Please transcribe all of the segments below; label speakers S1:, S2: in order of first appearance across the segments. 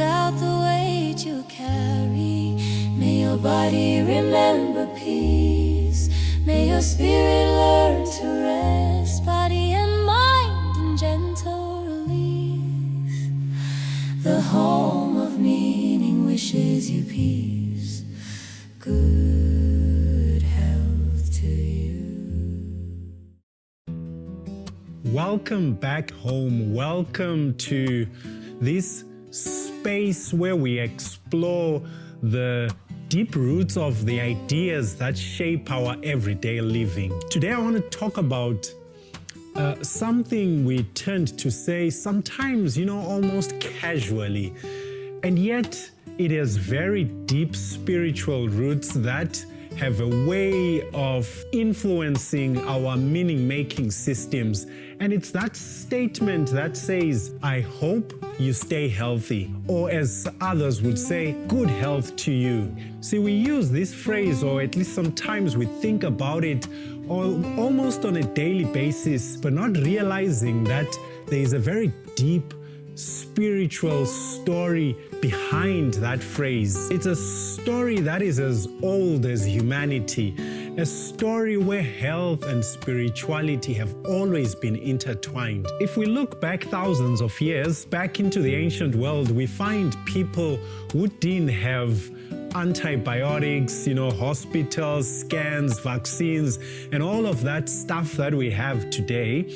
S1: without the weight you carry. May your body remember peace. May your spirit learn to rest, body and mind in gentle release. The home of meaning wishes you peace. Good health to you.
S2: Welcome back home. Welcome to this space where we explore the deep roots of the ideas that shape our everyday living. Today I want to talk about something we tend to say sometimes, almost casually, and yet it has very deep spiritual roots that have a way of influencing our meaning-making systems. And it's that statement that says, I hope you stay healthy, or as others would say, good health to you. See, we use this phrase, or at least sometimes we think about it almost on a daily basis, but not realizing that there is a very deep spiritual story behind that phrase. It's a story that is as old as humanity, a story where health and spirituality have always been intertwined. If we look back thousands of years, back into the ancient world, we find people who didn't have antibiotics, hospitals, scans, vaccines, and all of that stuff that we have today.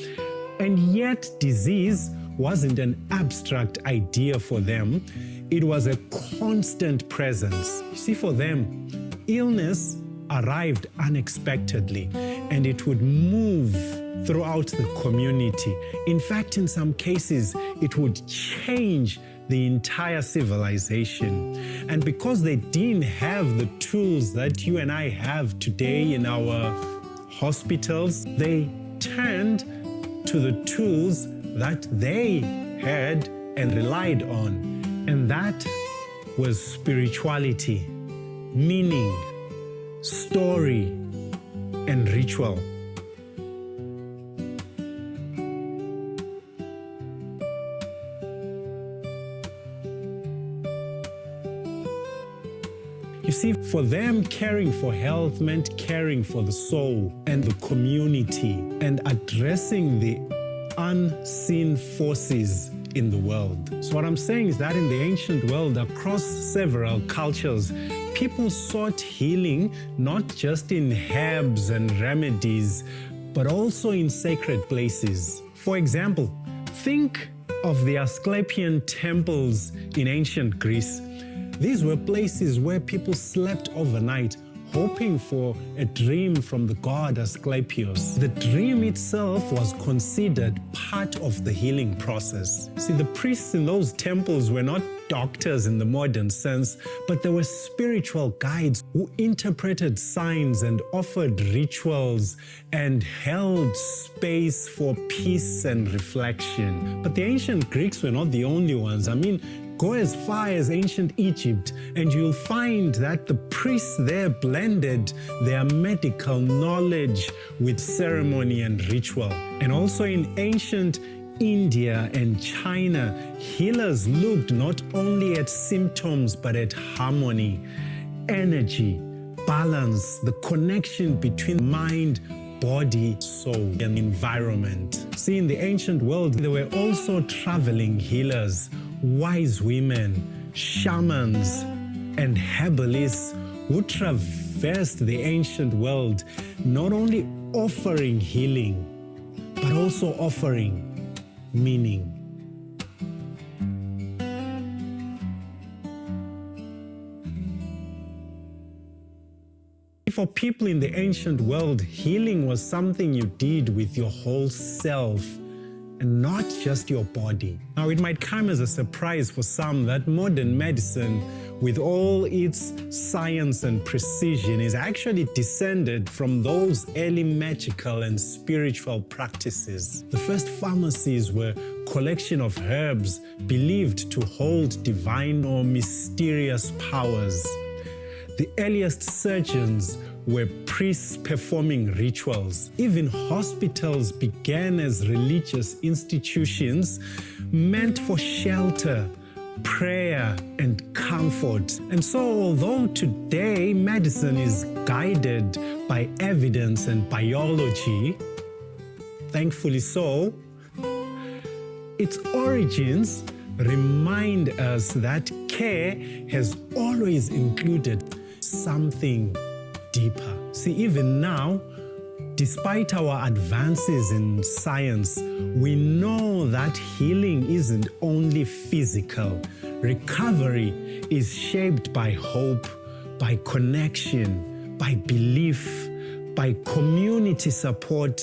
S2: And yet disease wasn't an abstract idea for them. It was a constant presence. You see, for them, illness arrived unexpectedly, and it would move throughout the community. In fact, in some cases, it would change the entire civilization. And because they didn't have the tools that you and I have today in our hospitals, they turned to the tools that they had and relied on. And that was spirituality, meaning, story, and ritual. You see, for them, caring for health meant caring for the soul and the community and addressing the unseen forces in the world. So what I'm saying is that in the ancient world, across several cultures, people sought healing not just in herbs and remedies, but also in sacred places. For example, think of the Asclepian temples in ancient Greece. These were places where people slept overnight, hoping for a dream from the god Asclepius. The dream itself was considered part of the healing process. See, the priests in those temples were not doctors in the modern sense, but they were spiritual guides who interpreted signs and offered rituals and held space for peace and reflection. But the ancient Greeks were not the only ones. Go as far as ancient Egypt and you'll find that the priests there blended their medical knowledge with ceremony and ritual. And also in ancient India and China, healers looked not only at symptoms but at harmony, energy, balance, the connection between mind, body, soul, and environment. See, in the ancient world, there were also traveling healers, wise women, shamans, and herbalists who traversed the ancient world, not only offering healing, but also offering meaning. For people in the ancient world, healing was something you did with your whole self, and not just your body. Now, it might come as a surprise for some that modern medicine, with all its science and precision, is actually descended from those early magical and spiritual practices. The first pharmacies were a collection of herbs believed to hold divine or mysterious powers. The earliest surgeons were priests performing rituals. Even hospitals began as religious institutions meant for shelter, prayer, and comfort. And so, although today medicine is guided by evidence and biology, thankfully so, its origins remind us that care has always included something deeper. See, even now, despite our advances in science, we know that healing isn't only physical. Recovery is shaped by hope, by connection, by belief, by community support,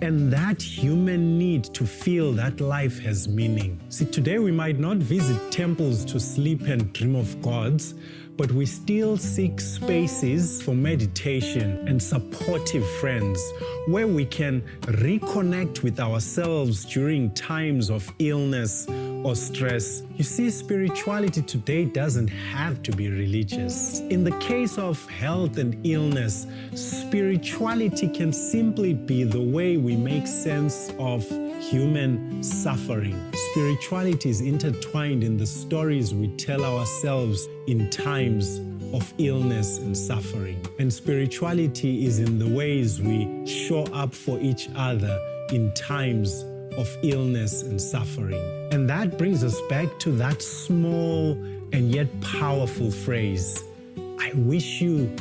S2: and that human need to feel that life has meaning. See, today we might not visit temples to sleep and dream of gods, but we still seek spaces for meditation and supportive friends where we can reconnect with ourselves during times of illness or stress. You see, spirituality today doesn't have to be religious. In the case of health and illness, spirituality can simply be the way we make sense of human suffering. Spirituality is intertwined in the stories we tell ourselves in times of illness and suffering. And spirituality is in the ways we show up for each other in times of illness and suffering. And that brings us back to that small and yet powerful phrase, I wish you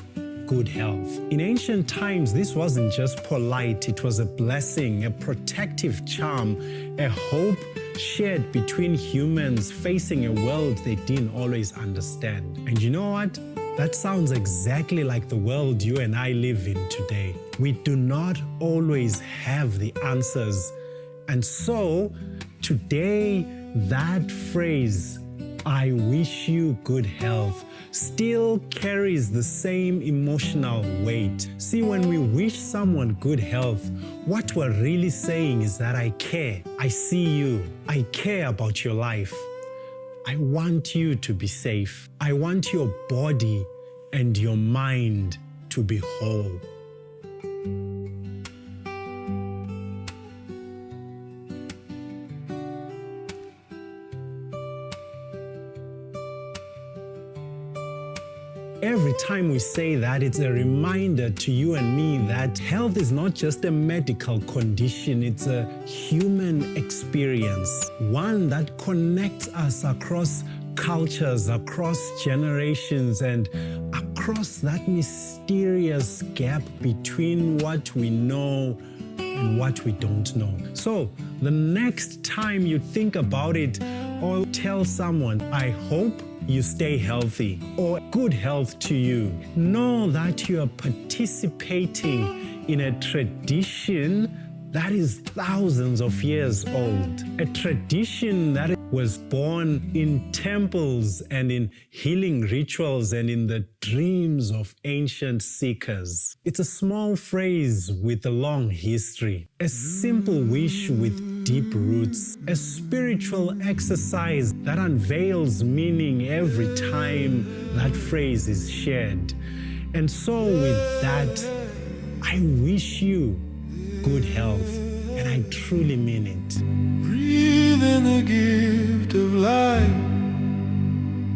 S2: good health. In ancient times, this wasn't just polite, it was a blessing, a protective charm, a hope shared between humans facing a world they didn't always understand. And you know what? That sounds exactly like the world you and I live in today. We do not always have the answers. And so today, that phrase, I wish you good health, still carries the same emotional weight. See, when we wish someone good health, what we're really saying is that I care. I see you. I care about your life. I want you to be safe. I want your body and your mind to be whole. Every time we say that, it's a reminder to you and me that health is not just a medical condition, it's a human experience, one that connects us across cultures, across generations, and across that mysterious gap between what we know and what we don't know. So the next time you think about it or tell someone, I hope you stay healthy, or good health to you, know that you are participating in a tradition that is thousands of years old, a tradition that was born in temples and in healing rituals and in the dreams of ancient seekers. It's a small phrase with a long history, a simple wish with deep roots, a spiritual exercise that unveils meaning every time that phrase is shared. And so with that, I wish you good health, and I truly mean it.
S3: Breathe in the gift of life.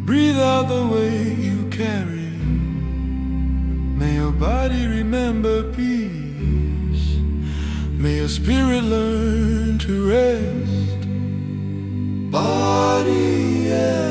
S3: Breathe out the way you carry. May your body remember peace. May your spirit learn to rest. Body and